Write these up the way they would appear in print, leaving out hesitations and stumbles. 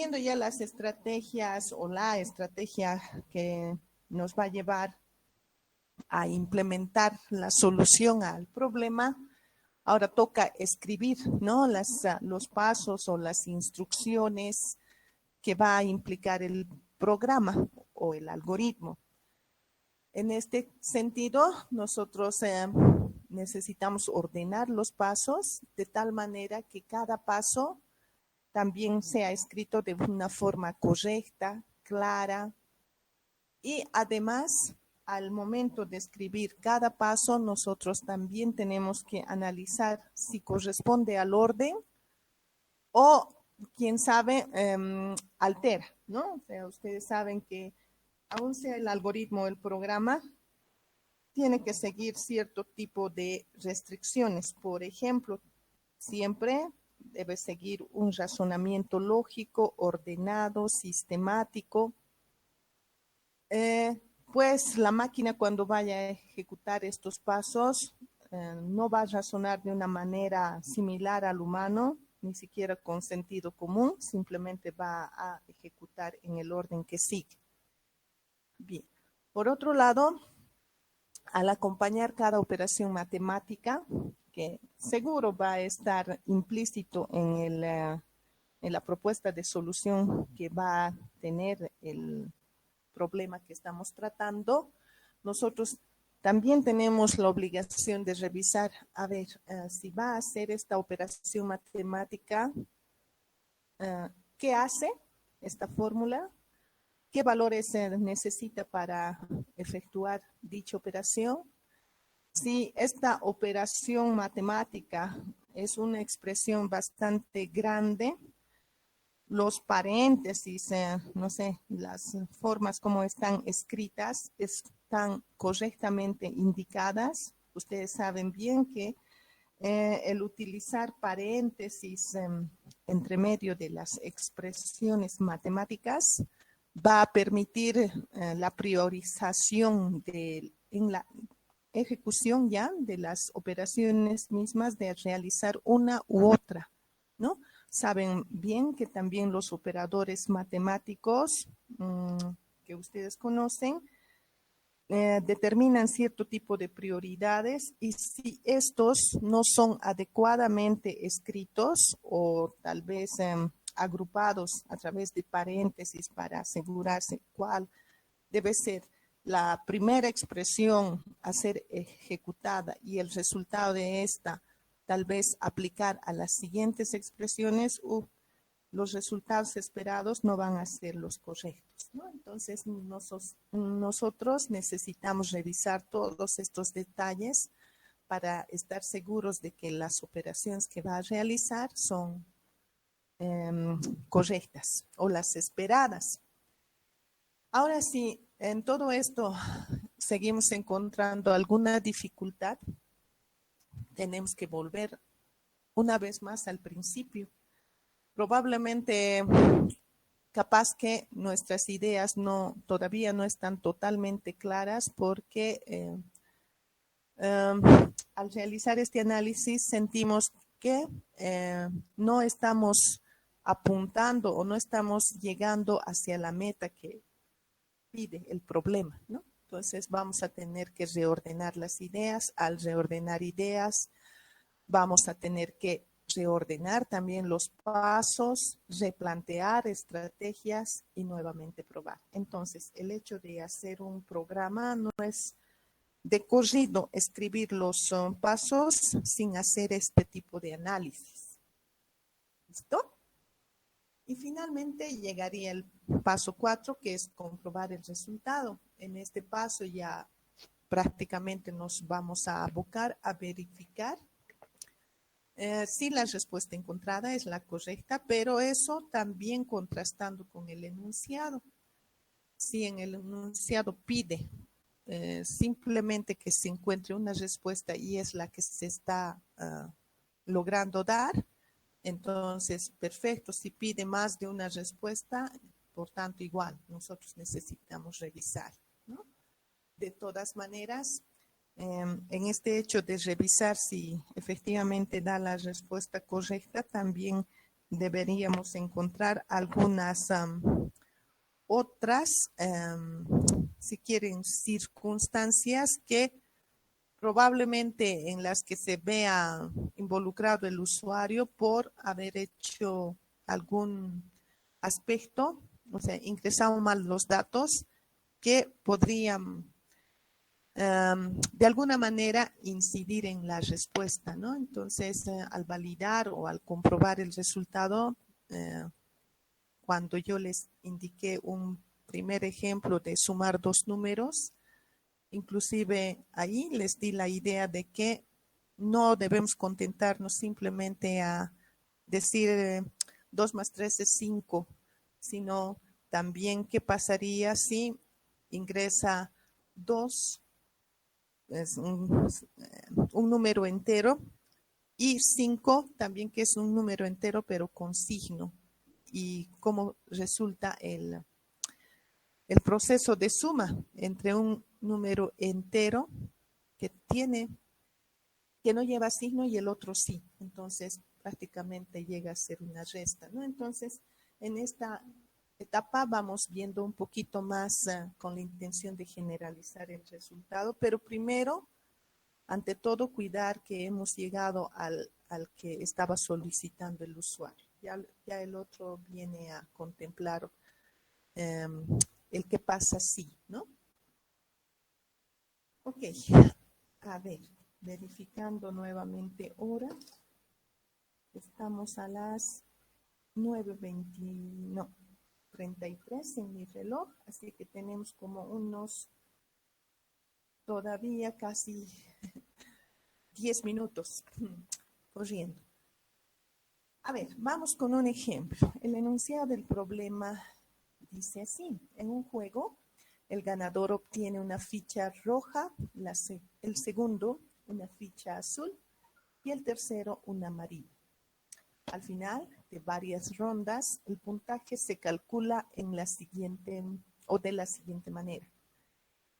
definiendo ya las estrategias o la estrategia que nos va a llevar a implementar la solución al problema, ahora toca escribir, ¿no? Los pasos o las instrucciones que va a implicar el programa o el algoritmo. En este sentido, nosotros necesitamos ordenar los pasos de tal manera que cada paso también sea escrito de una forma correcta, clara, y además, al momento de escribir cada paso, nosotros también tenemos que analizar si corresponde al orden o, quién sabe, altera, ¿no? O sea, ustedes saben que aún sea el algoritmo, el programa, tiene que seguir cierto tipo de restricciones. Por ejemplo, siempre debe seguir un razonamiento lógico, ordenado, sistemático. Pues la máquina cuando vaya a ejecutar estos pasos no va a razonar de una manera similar al humano, ni siquiera con sentido común, simplemente va a ejecutar en el orden que sigue. Bien, por otro lado, al acompañar cada operación matemática, que seguro va a estar implícito en la propuesta de solución que va a tener el problema que estamos tratando, nosotros también tenemos la obligación de revisar, a ver, si va a hacer esta operación matemática, ¿qué hace esta fórmula? ¿Qué valores necesita para efectuar dicha operación? Si esta operación matemática es una expresión bastante grande, los paréntesis, no sé, las formas como están escritas están correctamente indicadas. Ustedes saben bien que el utilizar paréntesis entre medio de las expresiones matemáticas va a permitir la priorización en la ejecución ya de las operaciones mismas de realizar una u otra, ¿no? Saben bien que también los operadores matemáticos que ustedes conocen determinan cierto tipo de prioridades y si estos no son adecuadamente escritos o tal vez agrupados a través de paréntesis para asegurarse cuál debe ser la primera expresión a ser ejecutada y el resultado de esta tal vez aplicar a las siguientes expresiones, los resultados esperados no van a ser los correctos, ¿no? Entonces, nosotros necesitamos revisar todos estos detalles para estar seguros de que las operaciones que va a realizar son correctas o las esperadas. Ahora sí, en todo esto seguimos encontrando alguna dificultad. Tenemos que volver una vez más al principio. Probablemente capaz que nuestras ideas todavía no están totalmente claras porque al realizar este análisis sentimos que no estamos apuntando o no estamos llegando hacia la meta que pide el problema, ¿no? Entonces vamos a tener que reordenar las ideas. Al reordenar ideas, vamos a tener que reordenar también los pasos, replantear estrategias y nuevamente probar. Entonces, el hecho de hacer un programa no es de corrido escribir los pasos sin hacer este tipo de análisis. ¿Listo? Y finalmente llegaría el paso 4, que es comprobar el resultado. En este paso ya prácticamente nos vamos a abocar a verificar si la respuesta encontrada es la correcta, pero eso también contrastando con el enunciado. Si en el enunciado pide simplemente que se encuentre una respuesta y es la que se está logrando dar, entonces, perfecto. Si pide más de una respuesta, por tanto, igual, nosotros necesitamos revisar, ¿no? De todas maneras, en este hecho de revisar si efectivamente da la respuesta correcta, también deberíamos encontrar algunas otras, si quieren, circunstancias que probablemente en las que se vea involucrado el usuario por haber hecho algún aspecto, o sea, ingresado mal los datos que podrían de alguna manera incidir en la respuesta, ¿no? Entonces, al validar o al comprobar el resultado, cuando yo les indiqué un primer ejemplo de sumar dos números, inclusive ahí les di la idea de que no debemos contentarnos simplemente a decir 2 más 3 es 5, sino también qué pasaría si ingresa 2, es un número entero, y 5 también que es un número entero pero con signo, y cómo resulta el proceso de suma entre un número entero que no lleva signo y el otro sí. Entonces, prácticamente llega a ser una resta, ¿no? Entonces, en esta etapa vamos viendo un poquito más con la intención de generalizar el resultado, pero primero, ante todo, cuidar que hemos llegado al que estaba solicitando el usuario. Ya el otro viene a contemplar el que pasa sí, ¿no? Ok, a ver, verificando nuevamente hora. Estamos a las 9:20, no, 33 en mi reloj, así que tenemos como unos todavía casi 10 minutos corriendo. A ver, vamos con un ejemplo. El enunciado del problema dice así: en un juego, el ganador obtiene una ficha roja, el segundo una ficha azul y el tercero una amarilla. Al final de varias rondas, el puntaje se calcula en la siguiente o de la siguiente manera.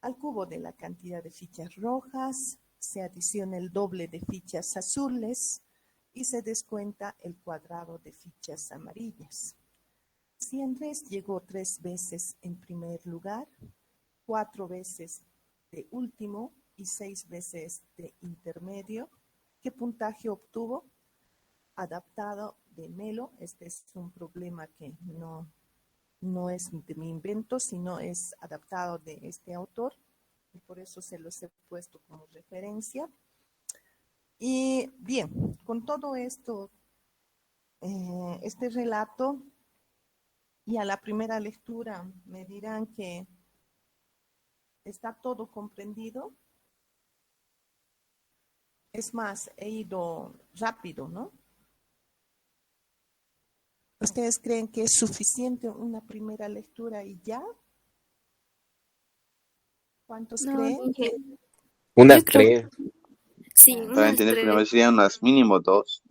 Al cubo de la cantidad de fichas rojas se adiciona el doble de fichas azules y se descuenta el cuadrado de fichas amarillas. Si Andrés llegó 3 veces en primer lugar, 4 veces de último y 6 veces de intermedio, ¿qué puntaje obtuvo? Adaptado de Melo. Este es un problema que no es de mi invento, sino es adaptado de este autor, y por eso se los he puesto como referencia. Y bien, con todo esto, este relato, y a la primera lectura me dirán que está todo comprendido. Es más, he ido rápido, ¿no? ¿Ustedes creen que es suficiente una primera lectura y ya? ¿Cuántos No, creen? Inge, Unas yo creo que tres. sí, Ya, Para unas entender tres, primero serían unas mínimo 2.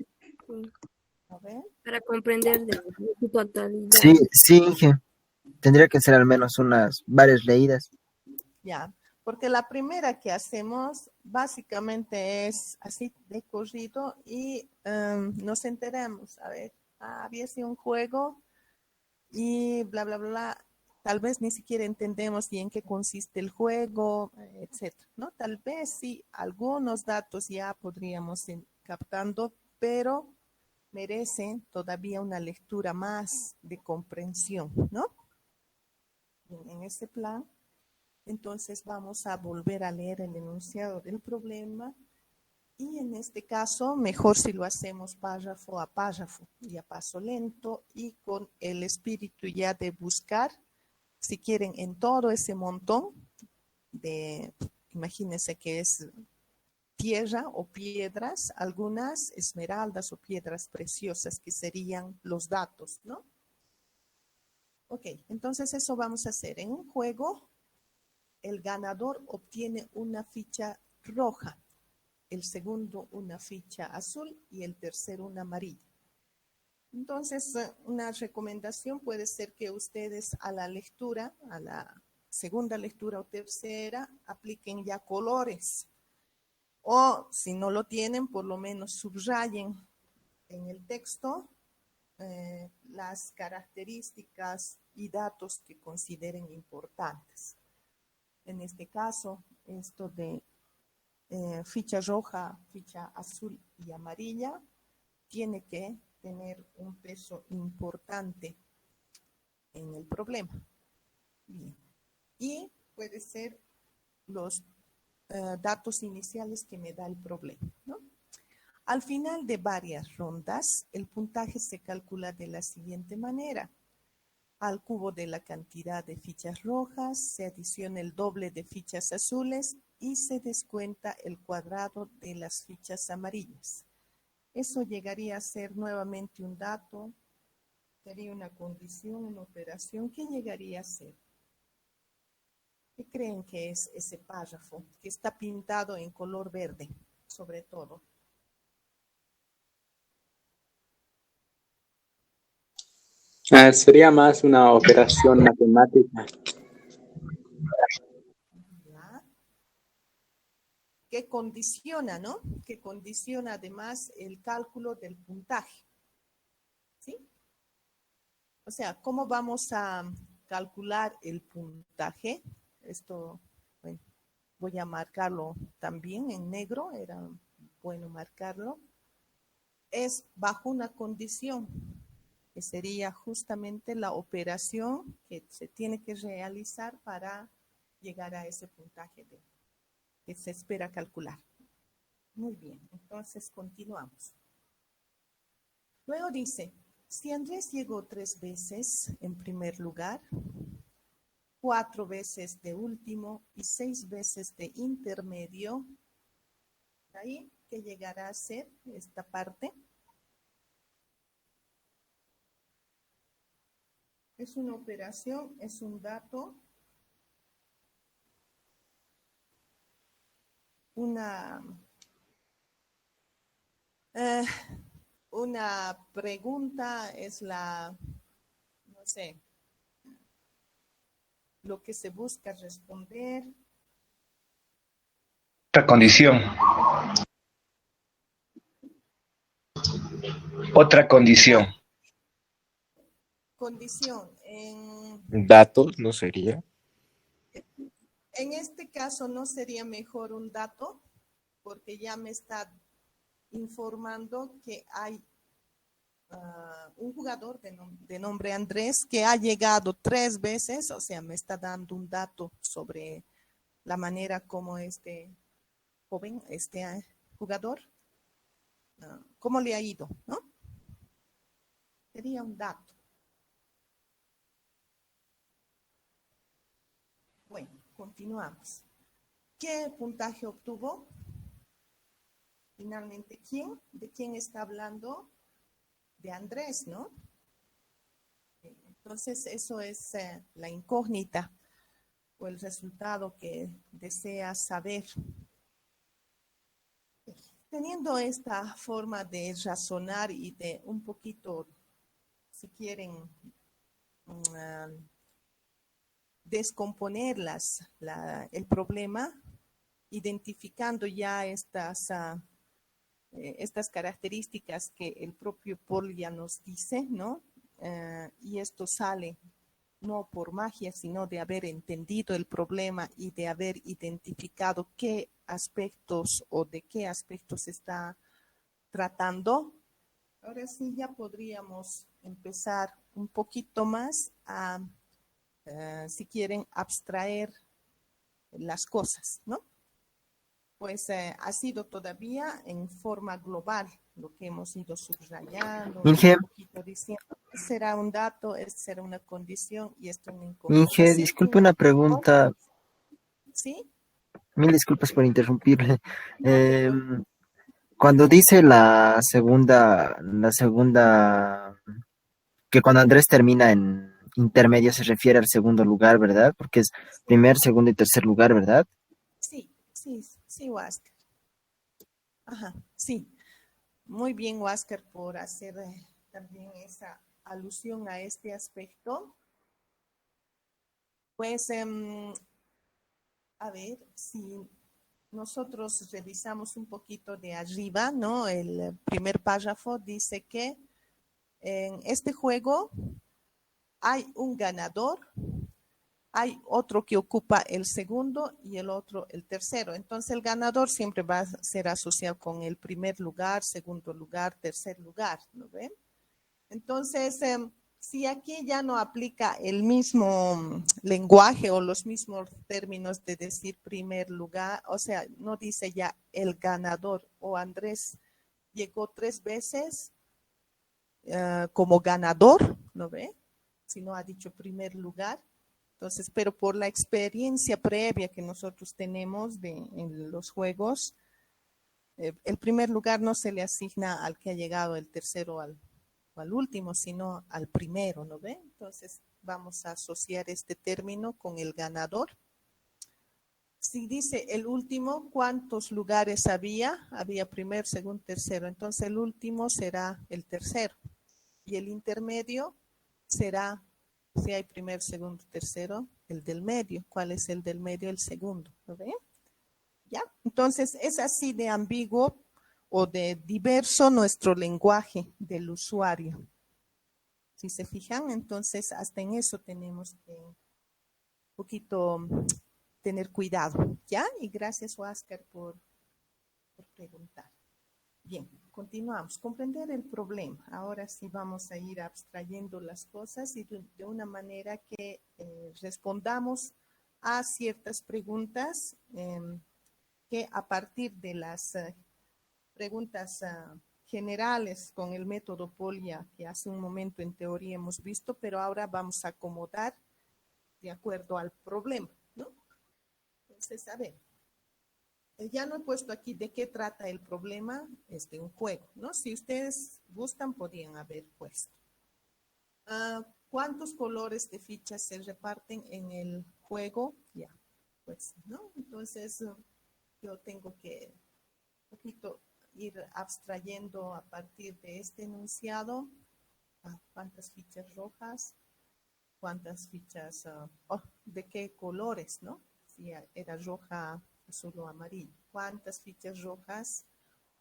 a ver. para comprender de su totalidad. Sí, sí, Inge. Tendría que ser al menos unas varias leídas. Ya, porque la primera que hacemos básicamente es así de corrido y nos enteramos, a ver, había sido un juego y bla, bla, bla, tal vez ni siquiera entendemos bien en qué consiste el juego, etcétera, ¿no? Tal vez sí, algunos datos ya podríamos ir captando, pero merece todavía una lectura más de comprensión, ¿no? En ese plan. Entonces vamos a volver a leer el enunciado del problema y en este caso mejor si lo hacemos párrafo a párrafo y a paso lento y con el espíritu ya de buscar, si quieren, en todo ese montón de, imagínense que es tierra o piedras, algunas esmeraldas o piedras preciosas que serían los datos, ¿no? Ok, entonces eso vamos a hacer. En un juego, el ganador obtiene una ficha roja, el segundo una ficha azul y el tercero una amarilla. Entonces, una recomendación puede ser que ustedes a la lectura, a la segunda lectura o tercera, apliquen ya colores. O si no lo tienen, por lo menos subrayen en el texto las características y datos que consideren importantes. En este caso, esto de ficha roja, ficha azul y amarilla, tiene que tener un peso importante en el problema. Bien. Y puede ser los datos iniciales que me da el problema, ¿no? Al final de varias rondas, el puntaje se calcula de la siguiente manera. Al cubo de la cantidad de fichas rojas se adiciona el doble de fichas azules y se descuenta el cuadrado de las fichas amarillas. Eso llegaría a ser nuevamente un dato, sería una condición, una operación. ¿Qué llegaría a ser? ¿Qué creen que es ese párrafo que está pintado en color verde, sobre todo? Sería más una operación matemática. ¿Ya? Que condiciona, ¿no? Que condiciona además el cálculo del puntaje. ¿Sí? O sea, ¿cómo vamos a calcular el puntaje? Esto, bueno, voy a marcarlo también en negro, era bueno marcarlo. Es bajo una condición, que sería justamente la operación que se tiene que realizar para llegar a ese puntaje que se espera calcular. Muy bien, entonces continuamos. Luego dice, si Andrés llegó 3 veces en primer lugar, 4 veces de último y 6 veces de intermedio, ahí que llegará a ser esta parte. Es una operación, es un dato, una pregunta, es no sé, lo que se busca responder. Otra condición. Otra condición. Condición. Datos, ¿no sería? En este caso, ¿no sería mejor un dato? Porque ya me está informando que hay un jugador de nombre Andrés que ha llegado 3 veces, o sea, me está dando un dato sobre la manera como este joven, este jugador, cómo le ha ido, ¿no? Sería un dato. Bueno, continuamos. ¿Qué puntaje obtuvo? Finalmente, ¿quién? ¿De quién está hablando? De Andrés, ¿no? Entonces, eso es la incógnita o el resultado que desea saber. Teniendo esta forma de razonar y de un poquito, si quieren, descomponer el problema, identificando ya estas características que el propio Paul ya nos dice, ¿no? Y esto sale no por magia, sino de haber entendido el problema y de haber identificado qué aspectos o de qué aspectos se está tratando. Ahora sí ya podríamos empezar un poquito más a, si quieren, abstraer las cosas, ¿no? Pues ha sido todavía en forma global lo que hemos ido subrayando, Inge, un poquito diciendo, será un dato, será una condición y esto es una incógnita. Inge, ¿Sí? disculpe una pregunta. ¿Sí? Mil disculpas por interrumpirle. No te preocupes. Cuando dice la segunda, que cuando Andrés termina en intermedio se refiere al segundo lugar, ¿verdad? Porque es primer, segundo y tercer lugar, ¿verdad? Sí, sí, sí, Huáscar. Ajá, sí. Muy bien, Huáscar, por hacer también esa alusión a este aspecto. Pues, a ver, si nosotros revisamos un poquito de arriba, ¿no? El primer párrafo dice que En este juego hay un ganador, hay otro que ocupa el segundo y el otro el tercero. Entonces el ganador siempre va a ser asociado con el primer lugar, segundo lugar, tercer lugar, ¿no ven? Entonces, si aquí ya no aplica el mismo lenguaje o los mismos términos de decir primer lugar, o sea, no dice ya el ganador o Andrés llegó 3 veces como ganador, ¿no ve? Si no ha dicho primer lugar. Entonces, pero por la experiencia previa que nosotros tenemos en los juegos, el primer lugar no se le asigna al que ha llegado el tercero o al último, sino al primero, ¿no ve? Entonces, vamos a asociar este término con el ganador. Si dice el último, ¿cuántos lugares había? Había primer, segundo, tercero. Entonces, el último será el tercero. Y el intermedio será, si hay primer, segundo, tercero, el del medio. ¿Cuál es el del medio? El segundo, ¿lo ven? ¿Ya? Entonces, es así de ambiguo o de diverso nuestro lenguaje del usuario. Si se fijan, entonces hasta en eso tenemos que un poquito tener cuidado, ¿ya? Y gracias, Oscar, por preguntar. Bien, continuamos. Comprender el problema. Ahora sí vamos a ir abstrayendo las cosas y de una manera que respondamos a ciertas preguntas que a partir de las preguntas generales con el método Polya que hace un momento en teoría hemos visto, pero ahora vamos a acomodar de acuerdo al problema, ¿no? Entonces, a ver. Ya no he puesto aquí de qué trata el problema, es de un juego, ¿no? Si ustedes gustan, podrían haber puesto. ¿Cuántos colores de fichas se reparten en el juego? Ya, pues, ¿no? Entonces, yo tengo que un poquito ir abstrayendo a partir de este enunciado. ¿Cuántas fichas rojas? ¿Cuántas fichas, de qué colores, no? Si era roja, azul o amarillo. ¿Cuántas fichas rojas,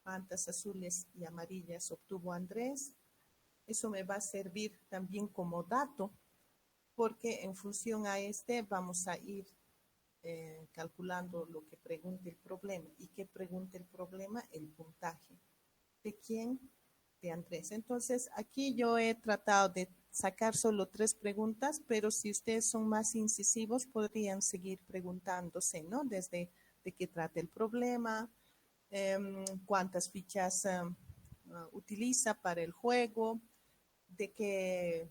cuántas azules y amarillas obtuvo Andrés? Eso me va a servir también como dato, porque en función a este vamos a ir calculando lo que pregunte el problema. ¿Y qué pregunta el problema? El puntaje. ¿De quién? De Andrés. Entonces, aquí yo he tratado de sacar solo 3 preguntas, pero si ustedes son más incisivos, podrían seguir preguntándose, ¿no? Desde de qué trata el problema, cuántas fichas utiliza para el juego, de qué,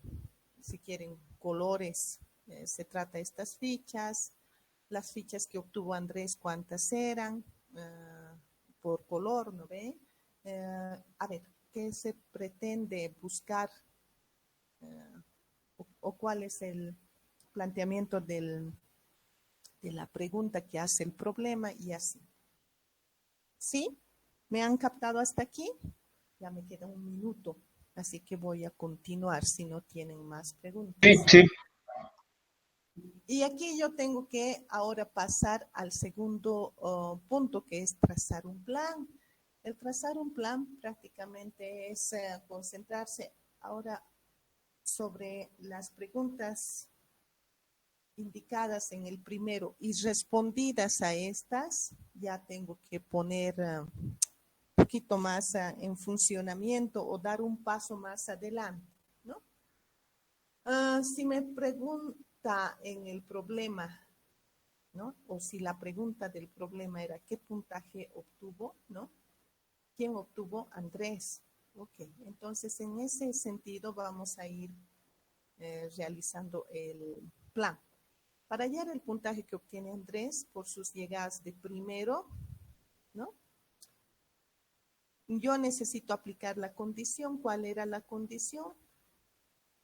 si quieren, colores se trata estas fichas, las fichas que obtuvo Andrés, cuántas eran por color, ¿no ve? A ver, ¿qué se pretende buscar o cuál es el planteamiento de la pregunta que hace el problema y así? ¿Sí? ¿Me han captado hasta aquí? Ya me queda un minuto, así que voy a continuar si no tienen más preguntas. Sí, sí. Y aquí yo tengo que ahora pasar al segundo punto, que es trazar un plan. El trazar un plan prácticamente es concentrarse ahora sobre las preguntas indicadas en el primero y respondidas a estas, ya tengo que poner un poquito más en funcionamiento o dar un paso más adelante, ¿no? Si me pregunta en el problema, ¿no? O si la pregunta del problema era ¿qué puntaje obtuvo, no? ¿Quién obtuvo? Andrés. Ok, entonces en ese sentido vamos a ir realizando el plan. Para hallar el puntaje que obtiene Andrés por sus llegadas de primero, ¿no? Yo necesito aplicar la condición. ¿Cuál era la condición?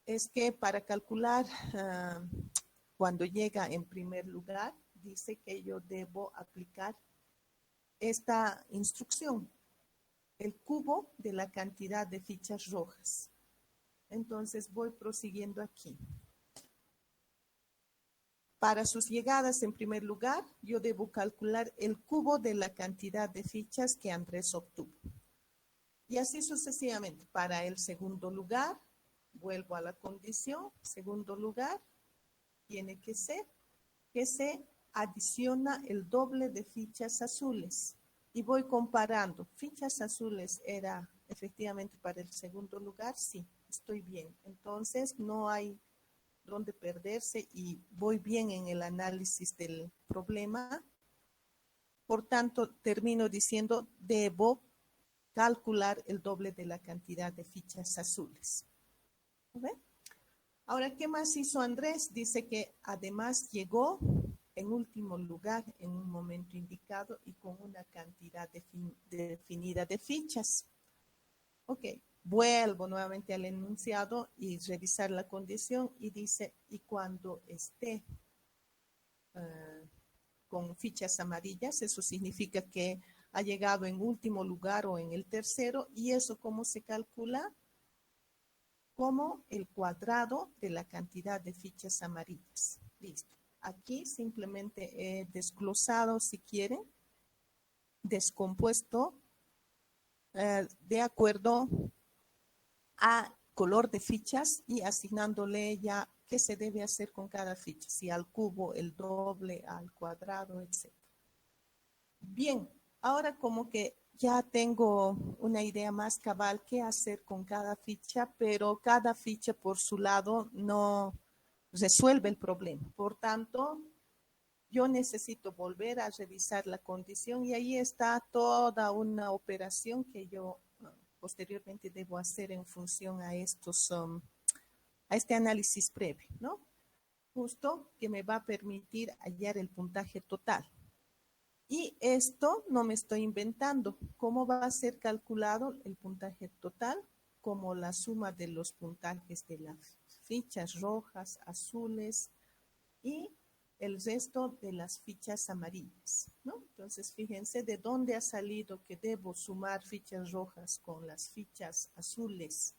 Es que para calcular cuando llega en primer lugar, dice que yo debo aplicar esta instrucción, el cubo de la cantidad de fichas rojas. Entonces voy prosiguiendo aquí. Para sus llegadas en primer lugar, yo debo calcular el cubo de la cantidad de fichas que Andrés obtuvo. Y así sucesivamente. Para el segundo lugar, vuelvo a la condición, segundo lugar, tiene que ser que se adiciona el doble de fichas azules. Y voy comparando. Fichas azules era efectivamente para el segundo lugar, sí, estoy bien. Entonces no hay donde perderse y voy bien en el análisis del problema. Por tanto, termino diciendo, debo calcular el doble de la cantidad de fichas azules. ¿Ve? Ahora, ¿qué más hizo Andrés? Dice que además llegó en último lugar en un momento indicado y con una cantidad definida de fichas. Ok, vuelvo nuevamente al enunciado y revisar la condición y dice, y cuando esté con fichas amarillas, eso significa que ha llegado en último lugar o en el tercero, y eso ¿cómo se calcula? Como el cuadrado de la cantidad de fichas amarillas. Listo. Aquí simplemente he desglosado, si quieren, descompuesto de acuerdo a color de fichas y asignándole ya qué se debe hacer con cada ficha, si al cubo, el doble, al cuadrado, etc. Bien, ahora como que ya tengo una idea más cabal qué hacer con cada ficha, pero cada ficha por su lado no resuelve el problema. Por tanto, yo necesito volver a revisar la condición y ahí está toda una operación que yo posteriormente debo hacer en función a estos, a este análisis previo, ¿no? Justo que me va a permitir hallar el puntaje total. Y esto no me estoy inventando. ¿Cómo va a ser calculado el puntaje total? Como la suma de los puntajes de las fichas rojas, azules y el resto de las fichas amarillas, ¿no? Entonces, fíjense de dónde ha salido que debo sumar fichas rojas con las fichas azules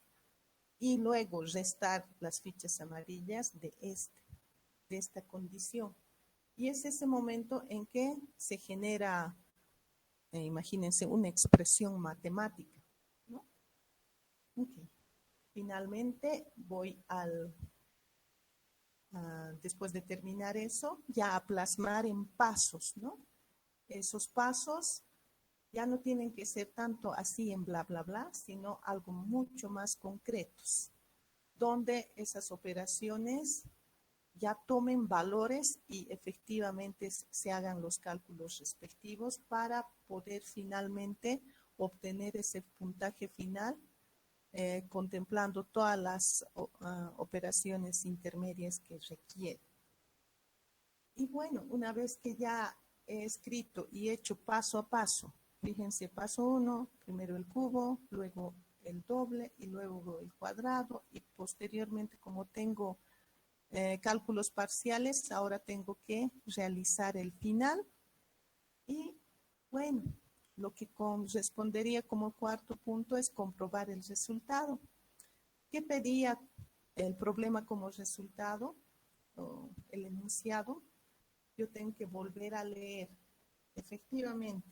y luego restar las fichas amarillas de esta condición. Y es ese momento en que se genera, imagínense, una expresión matemática, ¿no? Okay. Finalmente voy después de terminar eso, ya a plasmar en pasos, ¿no? Esos pasos ya no tienen que ser tanto así en bla, bla, bla, sino algo mucho más concretos, donde esas operaciones ya tomen valores y efectivamente se hagan los cálculos respectivos para poder finalmente obtener ese puntaje final contemplando todas las operaciones intermedias que requiere. Y bueno, una vez que ya he escrito y hecho paso a paso, fíjense, paso 1, primero el cubo, luego el doble y luego el cuadrado y posteriormente como tengo cálculos parciales, ahora tengo que realizar el final y bueno, lo que correspondería como cuarto punto es comprobar el resultado. ¿Qué pedía el problema como resultado? O el enunciado. Yo tengo que volver a leer. Efectivamente,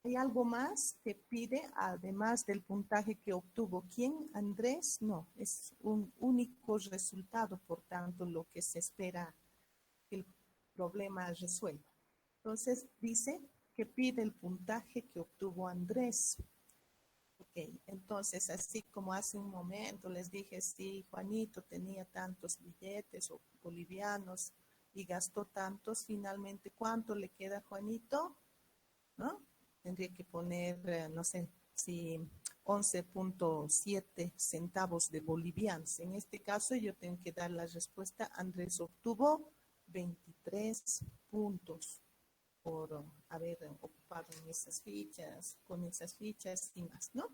¿hay algo más que pide además del puntaje que obtuvo? ¿Quién? ¿Andrés? No, es un único resultado, por tanto, lo que se espera que el problema resuelva. Entonces, dice que pide el puntaje que obtuvo Andrés. Ok, entonces, así como hace un momento les dije, sí, Juanito tenía tantos billetes o bolivianos y gastó tantos, finalmente, ¿cuánto le queda a Juanito? ¿No? Tendría que poner, no sé, si 11.7 centavos de bolivianos. En este caso, yo tengo que dar la respuesta. Andrés obtuvo 23 puntos por haber ocupado en esas fichas, con esas fichas y más, ¿no?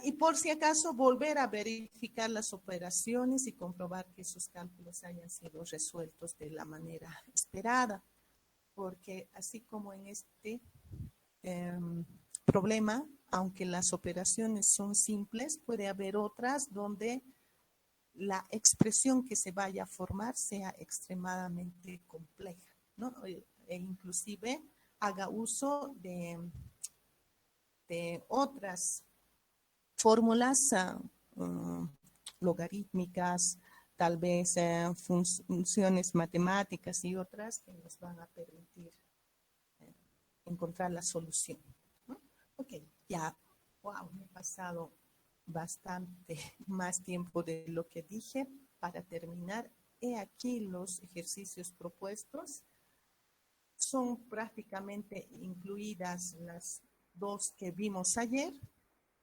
Y por si acaso, volver a verificar las operaciones y comprobar que esos cálculos hayan sido resueltos de la manera esperada. Porque así como en este problema, aunque las operaciones son simples, puede haber otras donde la expresión que se vaya a formar sea extremadamente compleja, ¿no? E inclusive haga uso de otras fórmulas logarítmicas, tal vez funciones matemáticas y otras que nos van a permitir encontrar la solución, ¿no? Ok, ya, wow, me he pasado bastante más tiempo de lo que dije. Para terminar, he aquí los ejercicios propuestos. Son prácticamente incluidas las dos que vimos ayer.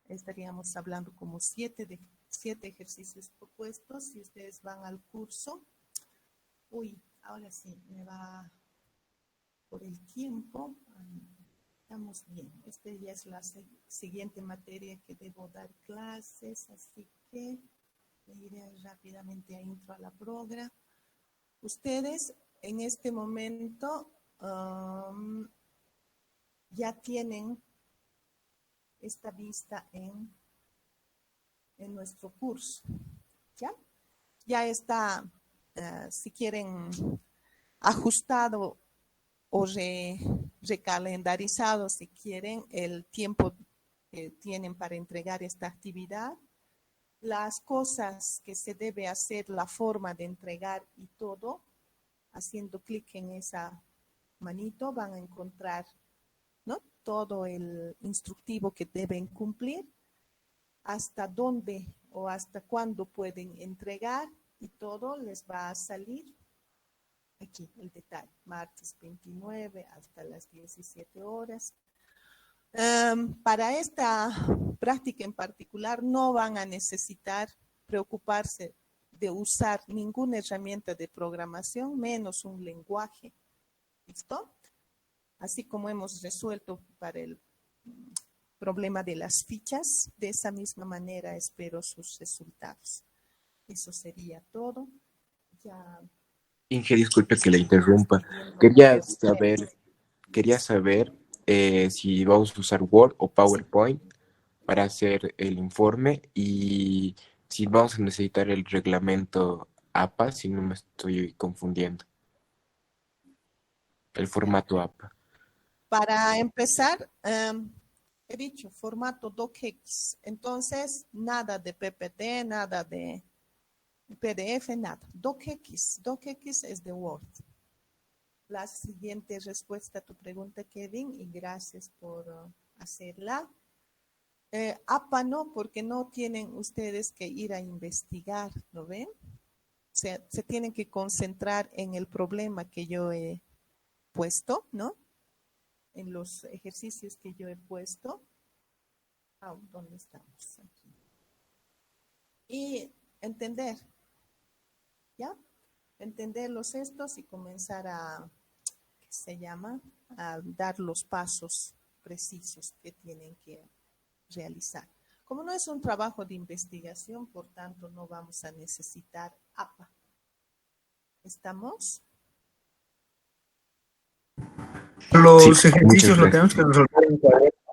Estaríamos hablando como siete ejercicios propuestos. Si ustedes van al curso, ahora sí, me va por el tiempo. Estamos bien. Esta ya es la siguiente materia que debo dar clases, así que me iré rápidamente a intro a la progra. Ustedes en este momento ya tienen esta vista en nuestro curso, ¿ya? Ya está, si quieren, ajustado o recalendarizado, si quieren, el tiempo que tienen para entregar esta actividad, las cosas que se debe hacer, la forma de entregar y todo. Haciendo clic en esa manito van a encontrar, ¿no?, todo el instructivo que deben cumplir, hasta dónde o hasta cuándo pueden entregar y todo les va a salir aquí el detalle, martes 29 hasta las 17 horas. Para esta práctica en particular no van a necesitar preocuparse de usar ninguna herramienta de programación, menos un lenguaje. ¿Listo? Así como hemos resuelto para el problema de las fichas, de esa misma manera espero sus resultados. Eso sería todo. Ya. Inge, disculpe que le interrumpa. Quería saber si vamos a usar Word o PowerPoint para hacer el informe y si vamos a necesitar el reglamento APA, si no me estoy confundiendo. El formato APA. Para empezar, he dicho formato docx. Entonces, nada de PPT, nada de PDF, nada. Docx. Docx es de Word. La siguiente respuesta a tu pregunta, Kevin, y gracias por hacerla. APA no, porque no tienen ustedes que ir a investigar, ¿lo ven? Se tienen que concentrar en el problema que yo he puesto, ¿no? En los ejercicios que yo he puesto. ¿Dónde estamos? Aquí. Y entender, ¿ya? Entender los estos y comenzar a, ¿qué se llama? A dar los pasos precisos que tienen que realizar. Como no es un trabajo de investigación, por tanto, no vamos a necesitar APA. ¿Estamos? Los Sí, ejercicios muchas lo tenemos que resolver en cuaderno.